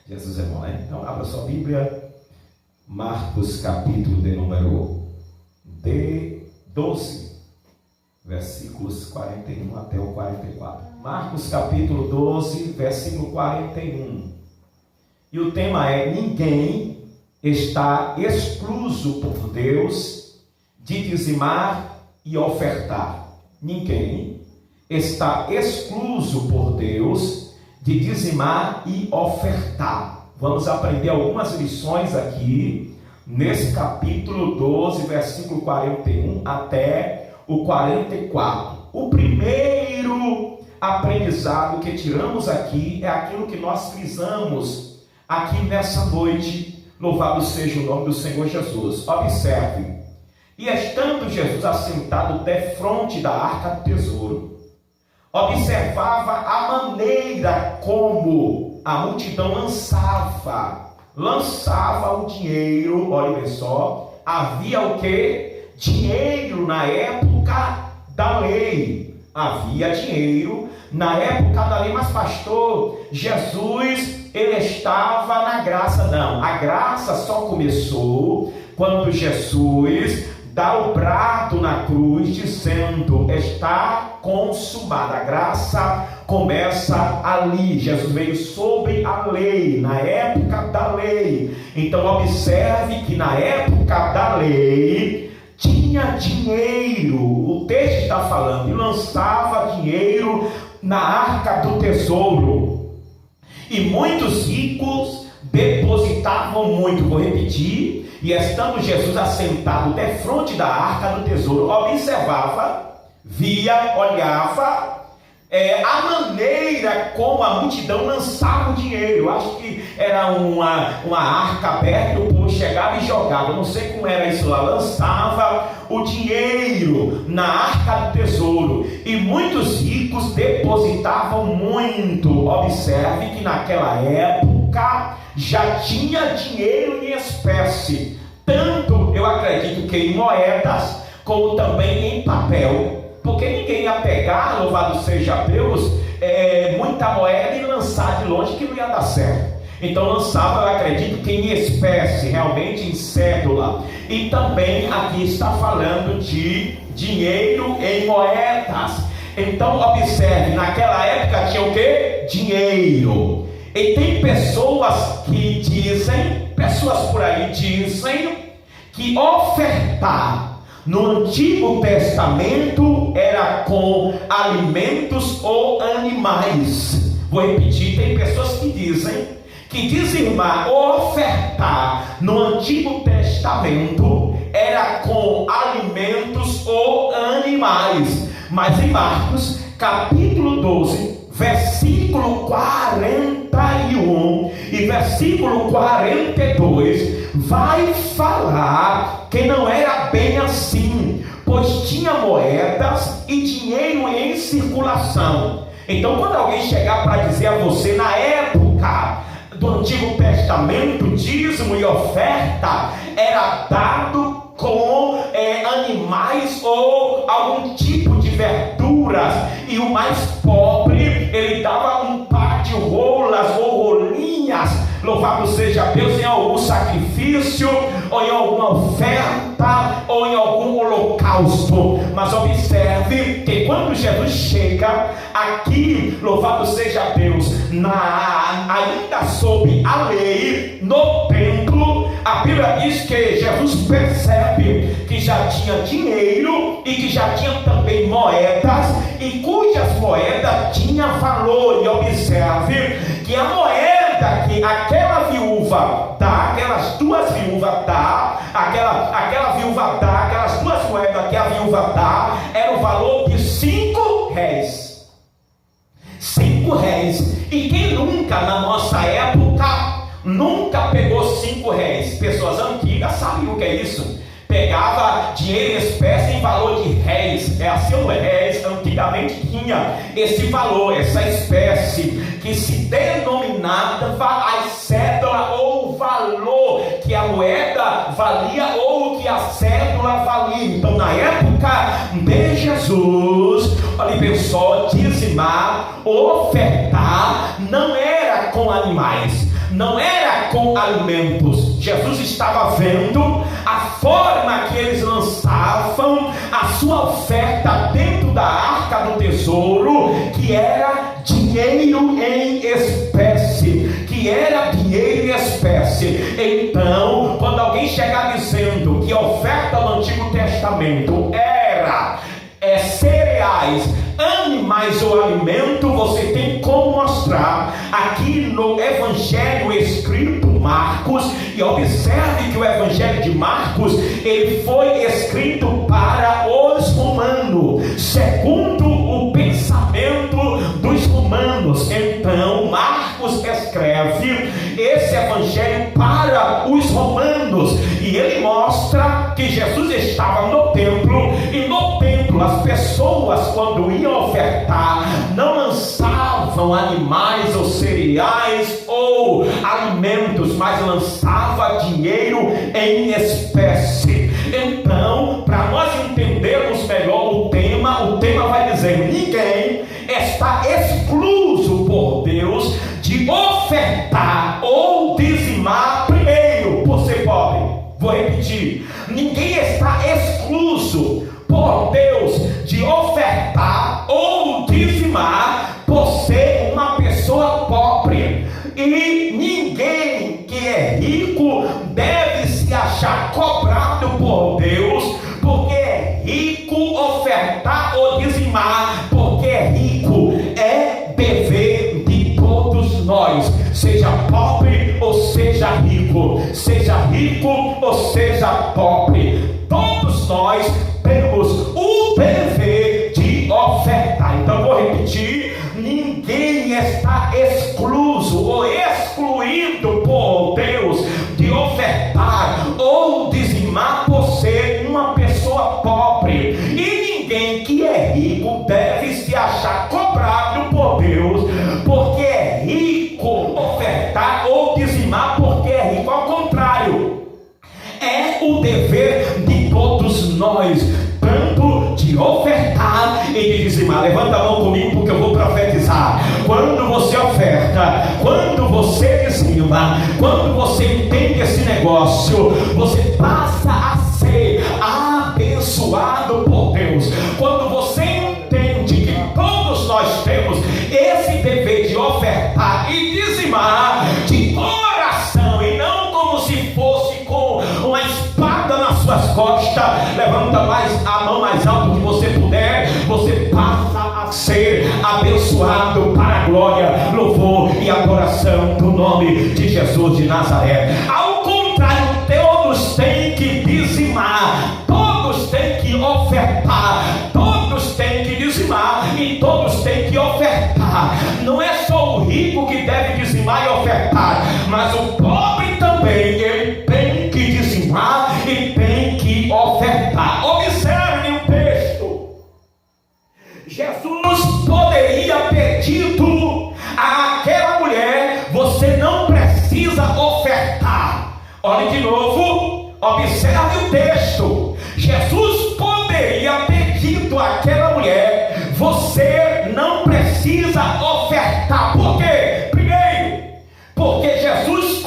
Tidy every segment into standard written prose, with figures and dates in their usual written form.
Jesus é bom, né? Então abra sua Bíblia, Marcos capítulo de número 12, versículos 41 até o 44. Marcos capítulo 12, versículo 41. E o tema é: ninguém está excluso por Deus de dizimar e ofertar. Ninguém está excluso por Deus de dizimar e ofertar. Vamos aprender algumas lições aqui nesse capítulo 12, versículo 41 até o 44. O primeiro aprendizado que tiramos aqui é aquilo que nós frisamos aqui nessa noite. Louvado seja o nome do Senhor Jesus. Observe: e estando Jesus assentado defronte da arca do tesouro, observava a maneira como a multidão lançava o dinheiro. Olha só, havia o que? Dinheiro na época da lei. Havia dinheiro na época da lei. Mas pastor, Jesus, ele estava na graça. Não, a graça só começou quando Jesus dá o brado na cruz dizendo: está consumada. A graça começa ali. Jesus veio sobre a lei, na época da lei. Então observe que na época da lei tinha dinheiro. O texto está falando: e lançava dinheiro na arca do tesouro, e muitos ricos depositavam muito. Vou repetir: e estando Jesus assentado defronte da arca do tesouro, observava, via, olhava a maneira como a multidão lançava o dinheiro. Acho que era uma arca aberta, o povo chegava e jogava. Não sei como era isso lá. Lançava o dinheiro na arca do tesouro, e muitos ricos depositavam muito. Observe que naquela época já tinha dinheiro em espécie, tanto eu acredito que em moedas, como também em papel, porque ninguém ia pegar, louvado seja Deus, muita moeda e lançar de longe, que não ia dar certo. Então lançava, eu acredito que em espécie, realmente em cédula. E também aqui está falando de dinheiro em moedas. Então observe, naquela época tinha o que? Dinheiro. E tem pessoas que dizem, pessoas por aí dizem, que ofertar no Antigo Testamento era com alimentos ou animais. Vou repetir: tem pessoas que dizem que dizimar ou ofertar no Antigo Testamento era com alimentos ou animais. Mas em Marcos capítulo 12, versículo 41 e versículo 42 vai falar que não era bem assim, pois tinha moedas e dinheiro em circulação. Então quando alguém chegar para dizer a você, na época do Antigo Testamento, dízimo e oferta era dado com animais ou algum tipo de verduras, e o mais pobre ele dava um par de rolas ou rolinhas, louvado seja Deus, em algum sacrifício, ou em alguma oferta, ou em algum holocausto. Mas observe que quando Jesus chega aqui, louvado seja Deus, ainda sob a lei, no templo, a Bíblia diz que Jesus percebe que já tinha dinheiro e que já tinha também moedas, e cujas moedas tinham valor. E observe que a moeda que aquela viúva dá, aquelas duas viúvas dá, aquela viúva dá, aquelas duas moedas que a viúva dá, era o valor de 5 réis. 5 réis. E quem nunca na nossa época nunca pegou 5 réis? Pessoas antigas sabiam o que é isso. Pegava dinheiro em espécie em valor de réis. É assim, não é? Réis antigamente tinha esse valor, essa espécie, que se denominava a cédula, ou o valor que a moeda valia ou o que a cédula valia. Então na época de Jesus, olha bem só, dizimar, ofertar não era com animais, não era com alimentos. Jesus estava vendo a forma que eles lançavam a sua oferta dentro da arca do tesouro, que era dinheiro em espécie, Então, quando alguém chegar dizendo que a oferta do Antigo Testamento era cereais, animais ou alimento, você tem como mostrar aqui no Evangelho escrito Marcos. E observe que o Evangelho de Marcos, ele foi escrito para os romanos, segundo o pensamento dos romanos. Então Marcos escreve esse Evangelho para os romanos, e ele mostra que Jesus estava no templo, e no templo as pessoas, quando iam ofertar, não lançavam animais ou cereais ou alimentos, mas lançava dinheiro em espécie. Então, para nós entendermos melhor o tema vai dizer: ninguém está excluso por Deus de ofertar ou dizimar primeiro por ser pobre. Vou repetir: ninguém está excluso por Deus de ofertar ou dizimar por ser uma pessoa pobre. E ninguém que é rico deve se achar cobrado por Deus porque é rico ofertar ou dizimar, porque é rico. É dever de todos nós, seja pobre ou seja rico ou seja pobre, todos nós temos o dever de ofertar. Então vou repetir: ninguém está excluso ou excluído por Deus de ofertar ou dizimar por ser uma pessoa pobre. E ninguém que é rico deve se achar cobrado por Deus porque é rico ofertar ou dizimar porque é rico. Ao contrário, é o dever de todos nós, tanto de ofertar e de dizimar. Levanta a mão comigo, porque eu vou profetizar. Quando você oferta, quando você dizima, quando você entende esse negócio, você passa a ser abençoado por Deus. Quando você entende que todos nós temos esse dever de ofertar e dizimar de coração, e não como se fosse com uma espada nas suas costas, levanta mais a mão mais alto que você puder, você passa a ser abençoado para a glória, louvor e adoração do nome de Jesus de Nazaré. Ao contrário, todos têm que dizimar, todos têm que ofertar, todos têm que dizimar e todos têm que ofertar. Não é só o rico que deve dizimar e ofertar, mas o pobre também, ele tem que dizimar e tem que ofertar. Observe o texto. Jesus poderia ter dito àquela mulher: você não precisa ofertar. Olhe de novo, observe o texto. Jesus poderia ter dito àquela mulher: você não precisa ofertar. Por quê? Primeiro, porque Jesus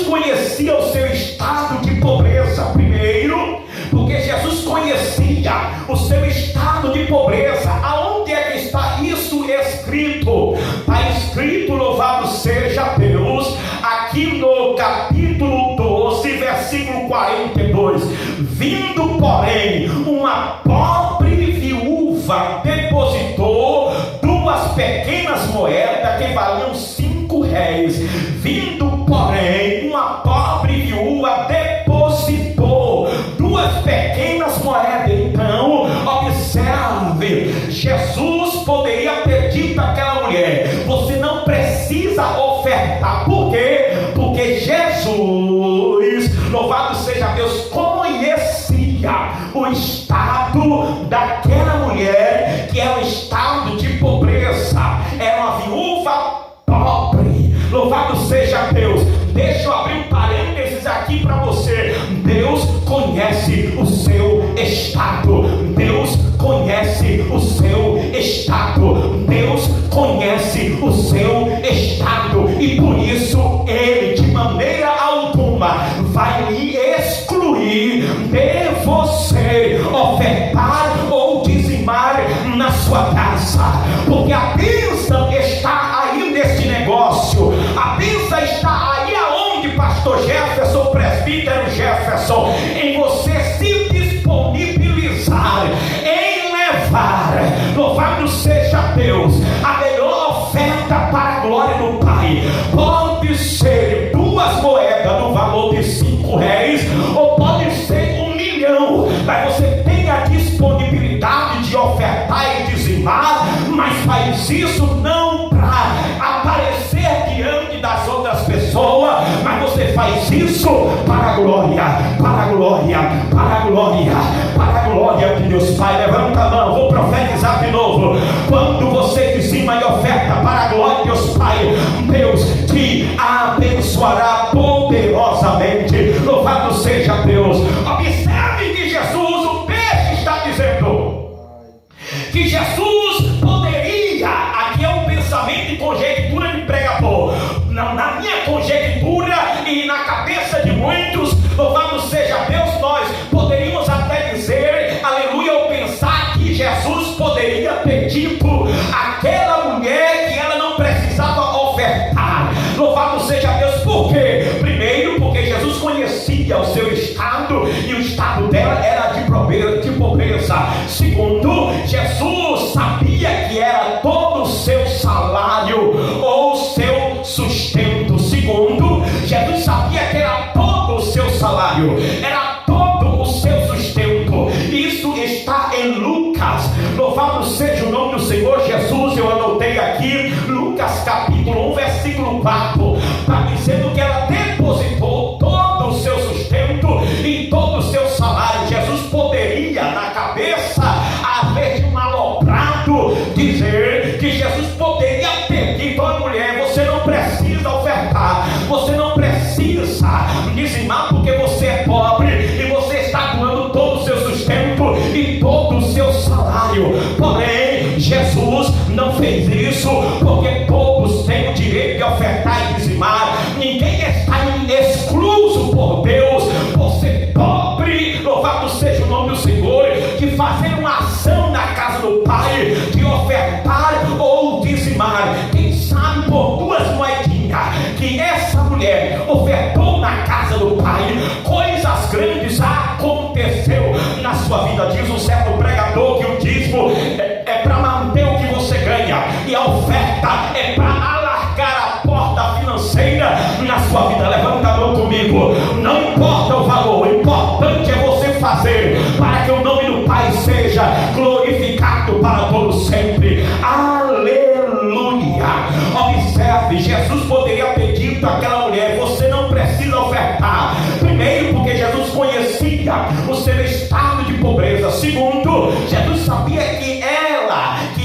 conhecia o seu estado de pobreza. Primeiro, porque Jesus conhecia o seu estado de pobreza. Aonde é que está isso escrito? Está escrito, louvado seja Deus, aqui no capítulo 12, versículo 42. Vindo, porém, uma pobre viúva depositou 2 pequenas moedas que valiam 5 réis. Vindo, porém, uma pobre viúva depositou 2 pequenas moedas. Então, observe, Jesus poderia ter dito àquela mulher: você não precisa ofertar. Por quê? Porque Jesus, louvado seja Deus, conhecia o estado daquela mulher, que é um estado de pobreza, é uma viúva pobre. Louvado seja Deus. Deixa eu abrir um parênteses aqui para você. Deus conhece o seu estado. Deus conhece o seu estado. Deus conhece o seu estado, e por isso ele de maneira alguma vai lhe excluir de você ofertar ou dizimar na sua casa, porque a bênção está aí nesse negócio. A bênção está aí aonde, pastor Jefferson, presbítero Jefferson, em você se disponibilizar em levar, louvado seja Deus, a melhor oferta para a glória do Pai. Pode ser 2 moedas no valor de 5 réis, ou pode ser 1 milhão, mas você tem a disponibilidade de ofertar e dizimar, mas faz isso não para aparecer diante das outras pessoas, mas você faz isso para a glória, para a glória, para a glória, para a glória de Deus Pai. Levanta a mão, vou profetizar de novo. Quando você dizima e oferta para a glória de Deus Pai, Deus te abençoará poderosamente. Louvado seja Deus. Observe que Jesus, o texto está dizendo que Jesus poderia, aqui é um pensamento e conjectura de pregador, não, na minha conjectura e na cabeça de muitos, louvado seja Deus, nós poderíamos até dizer, aleluia, ou pensar que Jesus poderia ter dito àquela mulher que ela não precisava ofertar. Louvado seja Deus. Por quê? Primeiro, porque Jesus conhecia o seu estado, e o estado dela era de pobreza. Segundo, Jesus sabia que era todo o seu salário ou seu sustento. Segundo, Jesus sabia que era todo o seu salário, era todo o seu sustento. Isso está em Lucas. Louvado seja o nome do Senhor Jesus. Eu anotei aqui Lucas capítulo 1 versículo 4, está dizendo que ela depositou todo o seu sustento e todo o seu salário. Jesus poderia, na cabeça, haver de um aloprado, dizer que Jesus poderia ter dito à mulher: você não precisa ofertar, você não precisa dizimar, porque você é pobre e você está doando todo o seu sustento e todo o seu salário. Porém, Jesus não fez isso, porque todos têm o direito de ofertar e dizimar. Ninguém está excluso por Deus por ser pobre. Louvado seja o nome do Senhor. De fazer uma ação na casa do Pai, de ofertar ou dizimar. Quem sabe por 2 moedinhas que essa mulher ofertou na casa do Pai, coisas grandes aconteceu na sua vida. Diz um certo pregador que o dízimo é para manter o que você ganha, e a oferta é para alargar a porta financeira na sua vida. Levanta a mão comigo. Não importa o valor, o importante é você fazer para que o nome do Pai seja glorificado para todo sempre. Aleluia. Observe, Jesus poderia ter dito àquela mulher: você não precisa ofertar. Primeiro, porque Jesus conhecia o seu estado de pobreza. Segundo, Jesus sabia que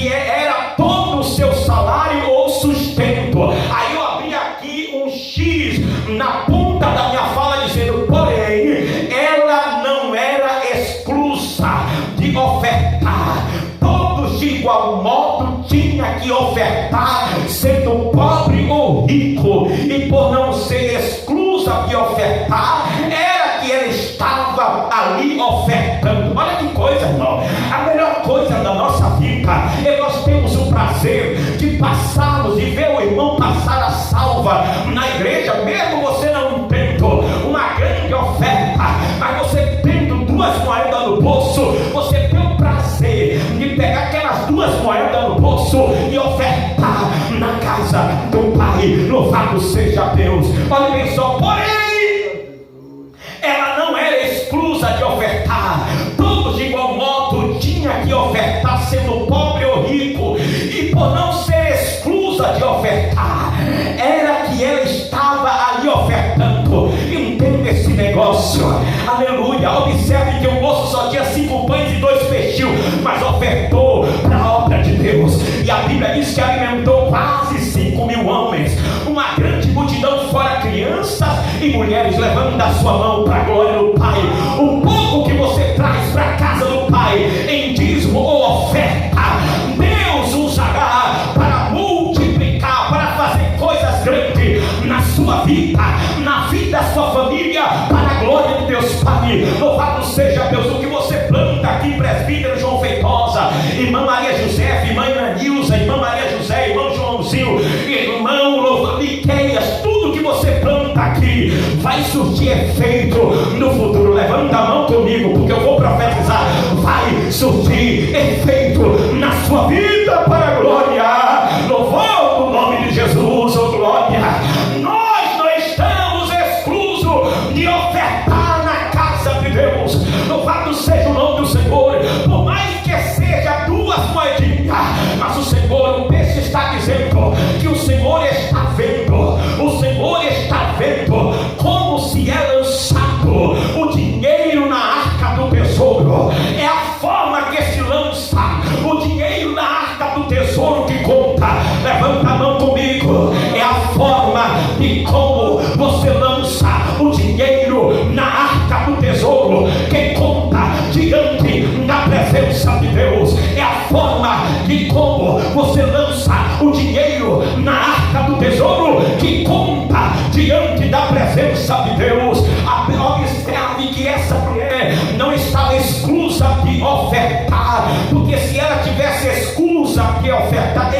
era todo o seu salário ou sustento. Aí eu abri aqui um X na ponta da minha fala, dizendo: porém, ela não era exclusa de ofertar. Todos de igual modo tinha que ofertar, sendo pobre ou rico. E por não ser exclusa de ofertar, era que ela estava ali ofertando. Olha que coisa, irmão. A melhor coisa da nossa vida é nós temos o prazer de passarmos e ver o irmão passar a salva na igreja, mesmo você não tendo uma grande oferta, mas você tendo 2 moedas no bolso, você tem o prazer de pegar aquelas 2 moedas no bolso e ofertar na casa do Pai. Louvado seja Deus. Olha bem só, porém, ela não era exclusa de ofertar. Todos de igual modo tinha que ofertar, sendo pobre ou rico. E por não ser exclusa de ofertar, era que ela estava ali ofertando. Entenda esse negócio. Aleluia. Observe que o moço só tinha 5 pães e 2 peixinhos, mas ofertou para a obra de Deus. E a Bíblia diz que alimentou quase 5.000 homens, uma grande multidão, fora crianças e mulheres. Levando da sua mão para a glória do Pai. O pouco que você traz para a casa do Pai em dízimo ou oferta, Deus usará para multiplicar, para fazer coisas sua vida, na vida da sua família, para a glória de Deus Pai. Louvado seja Deus. O que você planta aqui, presbítero João Feitosa, irmã Maria José, irmã Nilza, irmã Maria José, irmão Joãozinho, irmão Miqueias, tudo que você planta aqui vai surtir efeito no futuro. Levanta a mão comigo, porque eu vou profetizar. Vai surtir efeito na sua vida para a glória. Louvado o nome de Jesus, oh glória. Nós não estamos exclusos de ofertar na casa de Deus. Louvado seja o nome do Senhor. Por mais que seja 2 moedinhas, mas o Senhor, o texto está dizendo que o Senhor está vendo, o Senhor está vendo como se é lançado o dinheiro na arca do tesouro. É a forma que se lança o dinheiro na arca do tesouro que conta. Levanta a mão comigo. É a forma de como você lança o dinheiro na arca do tesouro que conta diante da presença de Deus. É a forma de como você lança o dinheiro na arca do tesouro que conta diante da presença de Deus. Observe que essa mulher não estava exclusa de ofertar, porque se ela tivesse exclusa de ofertar,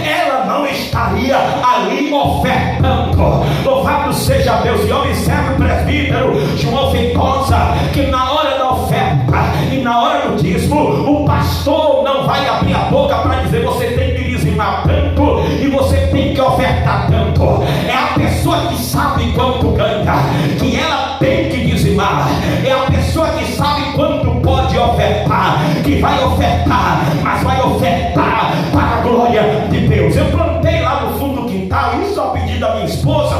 ela não estaria ali ofertando. Louvado seja Deus. E observe o presbítero João Feitosa, que na hora da oferta e na hora do dízimo, o pastor não vai abrir a boca para dizer você tem que dizimar tanto e você tem que ofertar tanto. É a pessoa que sabe quanto ganha que ela tem que dizimar. É a pessoa que sabe quanto pode ofertar que vai ofertar, mas vai ofertar para a glória de Deus. Eu plantei lá no fundo do quintal, isso ao pedido da minha esposa,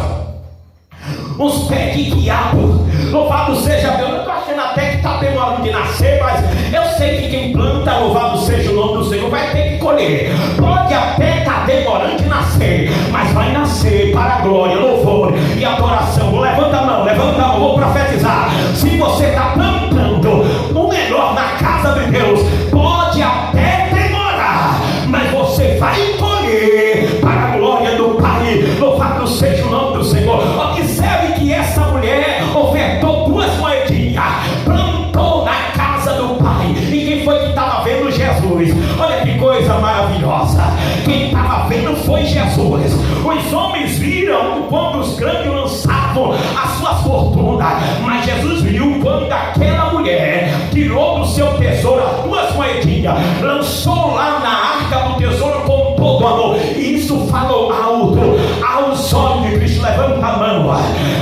uns pés de quiabo. Louvado seja Deus. Eu estou achando até que está demorando de nascer, mas eu sei que quem planta, louvado seja o nome do Senhor, vai ter que colher. Pode até estar demorando de nascer, mas vai nascer para a glória, louvor e adoração. Levanta a mão, vou profetizar. Se você está plantando o melhor na casa de Deus, pode até demorar, mas você vai colher para a glória do Pai. Louvado seja o nome do Senhor. Observe que essa mulher ofertou 2 moedinhas, plantou na casa do Pai. E quem foi que estava vendo? Jesus. Olha que coisa maravilhosa. Quem estava vendo foi Jesus. Os homens viram quando os grandes lançavam as suas fortunas, mas Jesus viu quando aquela mulher tirou do seu tesouro as 2 moedinhas, lançou lá na arca do tesouro com todo amor. E isso falou alto aos olhos de Cristo. Levanta a mão,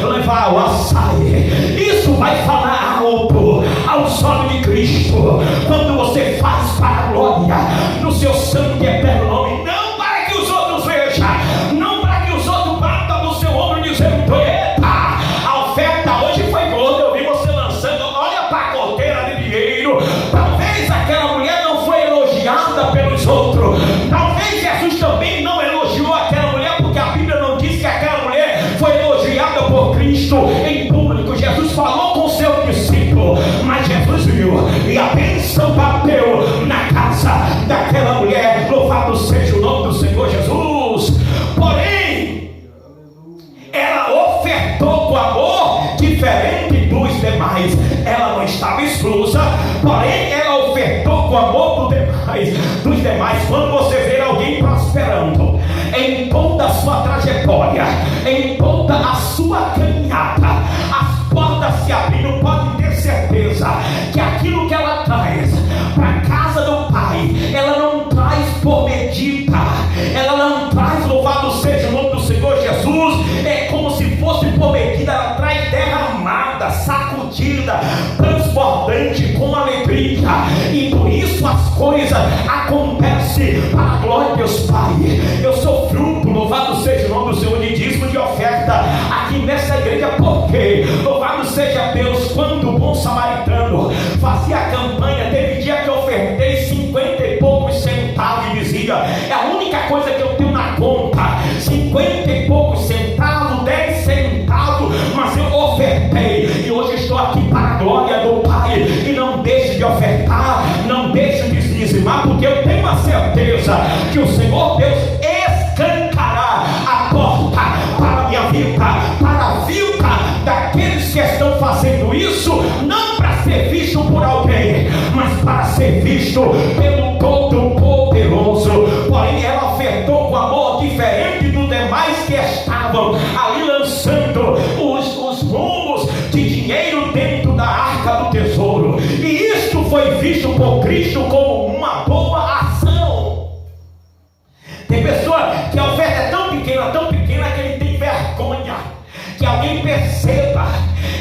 leva o açaí. Isso vai falar alto aos olhos de Cristo quando você faz para a glória no seu santo e eterno nome. Não para que os outros vejam, não para que os outros batam no seu ombro dizendo: eita, a oferta hoje foi boa, eu vi você lançando, olha para a goteira de dinheiro. Talvez aquela mulher não foi elogiada pelos outros, talvez Jesus também não elogiou aquela mulher, porque a Bíblia não diz que aquela mulher foi elogiada por Cristo em público. Jesus falou com seu discípulo, mas Jesus viu e a bênção bateu na casa daquela mulher. Louvado seja o nome do Senhor Jesus. Porém, ela ofertou com amor diferente dos demais. Ela não estava exclusa, porém ela ofertou com amor dos demais. Quando você ver alguém prosperando em toda a sua trajetória, em toda a sua caminhada, as portas se abrindo, pode ter certeza que aquilo que ela traz para a casa do Pai, ela não traz por medida, ela não traz, louvado seja o nome do Senhor Jesus, é como se fosse por medida, ela traz derramada, sacudida, transbordante, com alegria. E por isso as coisas acontecem para a glória de Deus Pai. Eu sou fruto, louvado seja o nome do Senhor, de dízimo, de oferta aqui nessa igreja, porque louvado seja Deus, quando o bom samaritano fazia a campanha, teve dia que eu ofertei 50 e poucos centavos e dizia: é a única coisa que eu tenho na conta, 50 e poucos centavos, 10 centavos, mas eu ofertei e hoje estou aqui para a glória do Pai. E não deixe de ofertar, não deixe de dizimar, porque eu tenho a certeza que o Senhor Deus escancará a porta Cristo pelo Todo-Poderoso. Porém, ela ofertou com amor diferente dos demais que estavam ali lançando os rumos de dinheiro dentro da arca do tesouro. E isto foi visto por Cristo como uma boa ação. Tem pessoa que a oferta é tão pequena que ele tem vergonha que alguém perceba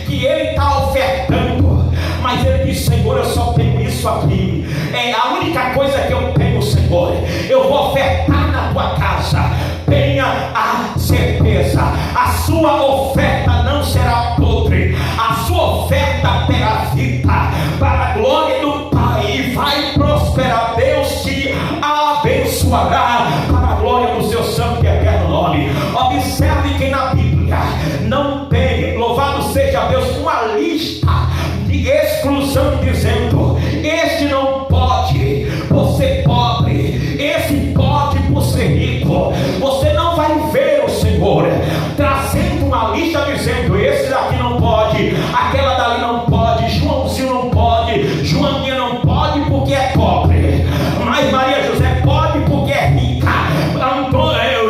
que ele está ofertando, mas ele diz: Senhor, eu só tenho isso aqui, é a única coisa que eu tenho, Senhor. Eu vou ofertar na tua casa. Tenha a certeza, a sua oferta não será podre, a sua oferta terá vida para a glória do Pai e vai prosperar. Deus te abençoará para a glória do seu santo e eterno nome. Observe que na Bíblia não tem, louvado seja Deus, uma lista de exclusão dizendo: este não pode por ser pobre, esse pode por ser rico. Você não vai ver o Senhor trazendo uma lista dizendo: esse daqui não pode, aquela dali não pode, Joãozinho não pode, Joaninha não pode porque é pobre, mas Maria José pode porque é rica,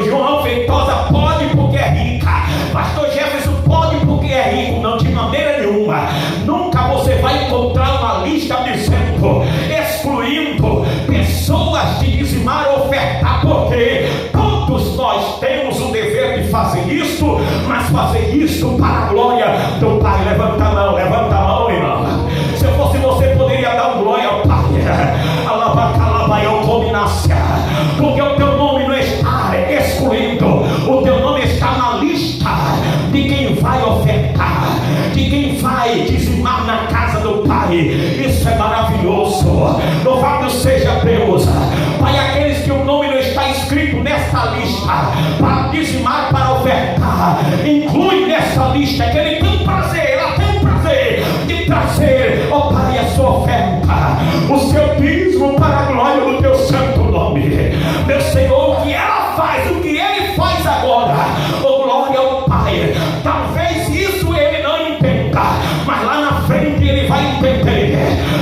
João Feitosa pode porque é rica, Pastor Jefferson pode porque é rico. Não, de maneira nenhuma. Nunca você vai encontrar uma lista dizendo, excluindo pessoas de dizimar ou ofertar, porque todos nós temos o dever de fazer isto, mas fazer isto para a glória do Pai. Levanta a mão, irmão. Se eu fosse você, poderia dar um glória ao Pai. Porque o teu nome não está excluindo, o teu nome está na lista de quem vai ofertar, de quem vai dizimar na casa do Pai. Isso é maravilhoso. Louvado seja Deus. Pai, aqueles que o nome não está escrito nessa lista para dizimar, para ofertar, inclui nessa lista que ele tem prazer, ela tem prazer de trazer, ó Pai, a sua oferta, o seu dízimo para a glória do teu santo nome. Meu Senhor, o que ela faz, o que ele faz agora, oh glória ao Pai. Talvez isso ele não entenda, mas lá na frente ele vai entender.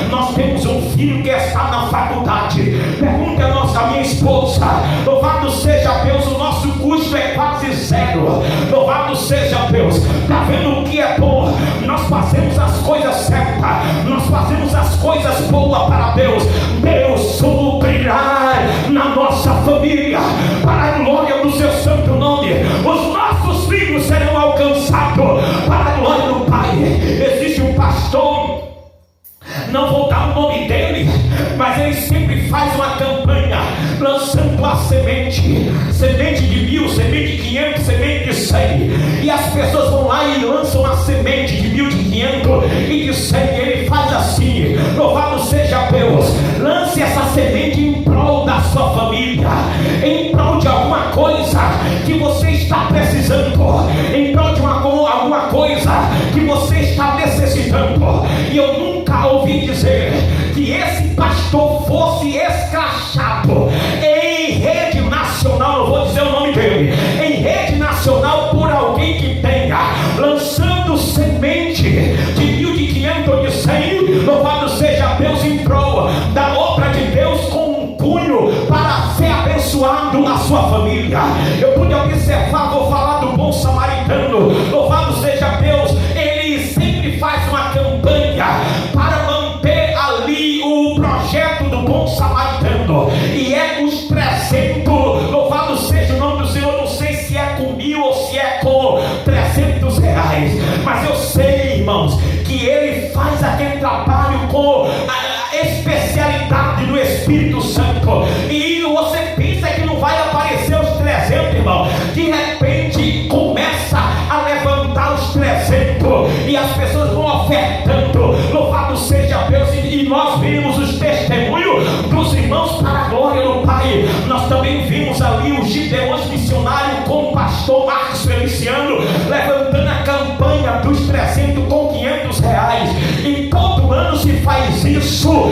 Nós temos um filho que está na faculdade. Pergunta a minha esposa: louvado seja Deus, o nosso custo é quase zero. Louvado seja Deus. Está vendo o que é bom? Nós fazemos as coisas certas, nós fazemos as coisas boas para Deus. Deus suprirá na nossa família para a glória do seu santo nome. Os nossos filhos serão alcançados para a glória do Pai. Existe um pastor, não vou dar o nome dele, mas ele sempre faz uma campanha lançando a semente de 1.000, semente de 500, semente de 100, e as pessoas vão lá e lançam a semente de 1.000, de 500 e de 100. Ele faz assim: louvado seja Deus, lance essa semente em prol da sua família, em prol de alguma coisa que você está precisando, em prol de alguma coisa que você está necessitando. E eu nunca ouvi dizer que esse pastor fosse escrachado em rede nacional, não vou dizer o nome dele, em rede nacional, por alguém que tenha lançando semente de 1.000, de 500, de 100. Louvado seja Deus, em prol da obra de Deus, com um cunho para ser abençoado a sua família. Eu pude observar, vou falar do bom samaritano. Louvado seja Deus, ele sempre faz uma campanha para manter ali o projeto do bom samaritano, e é os 300, louvado seja o nome do Senhor. Não sei se é com 1.000 ou se é com 300 reais, mas eu sei, irmãos, que ele faz aquele trabalho com a especialidade do Espírito Santo. E você pensa que não vai aparecer os 300, irmão. De repente começa a levantar os 300 e as pessoas vão ofertando. Louvado seja Deus. E nós vimos os testemunhos dos irmãos para a glória do Pai. Nós também vimos ali os Gideões missionários com o pastor Marcos Feliciano levantando a campanha dos 300 com 500 reais. E todo ano se faz isso,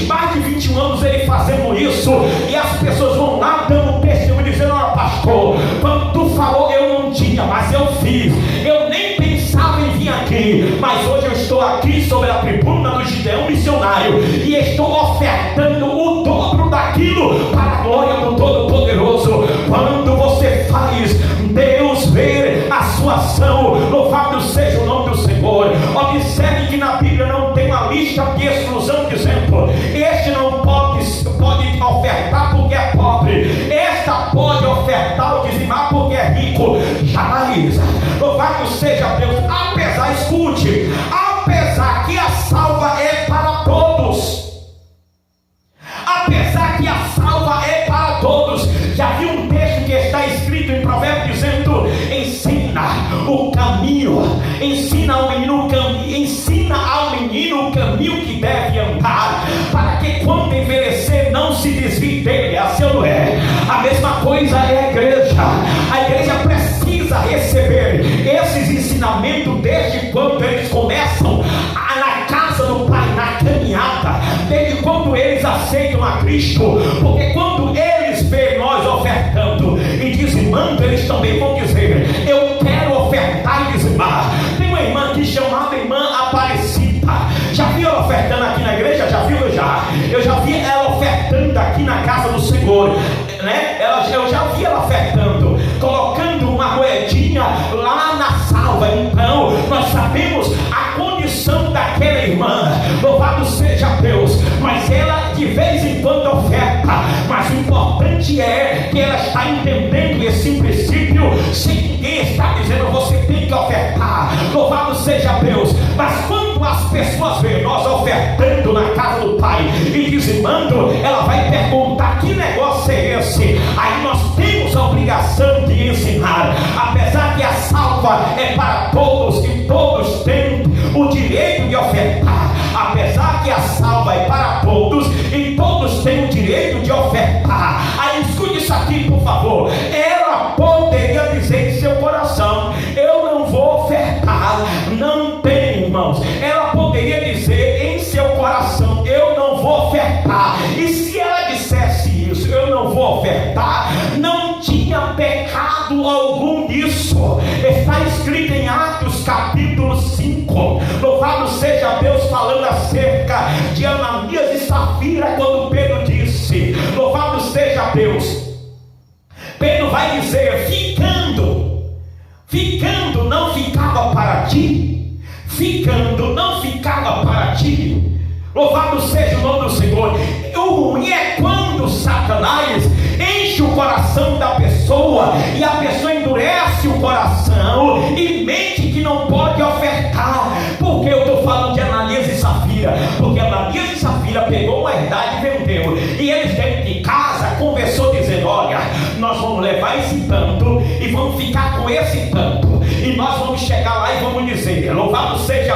mais de 21 anos ele fazendo isso, e as pessoas vão lá dando testemunho dizendo: olha pastor, quando tu falou eu não tinha, mas eu fiz, eu nem pensava em vir aqui, mas hoje eu estou aqui sobre a tribuna do Gideão missionário, e e estou ofertando o dobro daquilo para a glória do Todo-Poderoso. Quando você faz Deus ver a sua ação, louvado seja o nome do Senhor. Observe que na Bíblia não tem uma lista de exclusão dizendo: este não pode ofertar porque é pobre, esta pode ofertar ou dizimar porque é rico. Jamais. Louvado seja Deus. Escute, apesar que a salva é para todos, apesar que a salva é para todos, já vi um texto que está escrito em Provérbios dizendo: ensina o caminho, ensina ao menino o caminho que deve andar, para que quando envelhecer não se desvie dele. Assim não é? A mesma coisa é a igreja. A igreja precisa receber esses ensinamentos desde quando eles começam na casa do Pai, na caminhada, desde quando eles aceitam a Cristo, porque quando eles veem nós ofertando e dizimando, eles também vão dizer: eu quero ofertar e dizimar. Tem uma irmã aqui chamada irmã Aparecida. Já vi ela ofertando aqui na igreja? Já viu? Eu já vi ela ofertando aqui na casa do Senhor, né? Eu já vi ela ofertando, colocando uma moedinha lá na salva. Então nós sabemos a condição daquela irmã, louvado seja Deus. Mas ela de vez em quando oferta, mas o importante é que ela está entendendo esse princípio, sem ninguém está dizendo: você tem que ofertar, louvado seja Deus. Mas quando as pessoas veem nós ofertando na casa do Pai e dizimando, ela vai perguntar: que negócio é esse? Aí nós temos a obrigação de ensinar. Apesar que a salva é para todos e todos têm o direito de ofertar, apesar que a salva é para todos e todos têm o direito de ofertar. Aí escute isso aqui, por favor. Ela poderia dizer em seu coração: eu não vou ofertar. Não tem, irmãos. Ela poderia dizer em seu coração: eu não vou ofertar. E se ela dissesse isso, eu não vou ofertar, não tinha pecado algum nisso. Está escrito em Atos capítulo 5. Louvado seja Deus, falando acerca de Ananias e Safira, quando Pedro disse: louvado seja Deus. Pedro vai dizer: ficando não ficava para ti, ficando não ficava para ti. Louvado seja o nome do Senhor. O ruim é quando Satanás enche o coração da pessoa e a pessoa endurece o coração e mente que não pode ofertar. Por que eu estou falando de Ananias e Safira? Porque Ananias e Safira pegou uma herdade e vendeu, e eles dentro de casa conversou dizendo: olha, nós vamos levar esse tanto e vamos ficar com esse tanto, e nós vamos chegar lá e vamos dizer: louvado seja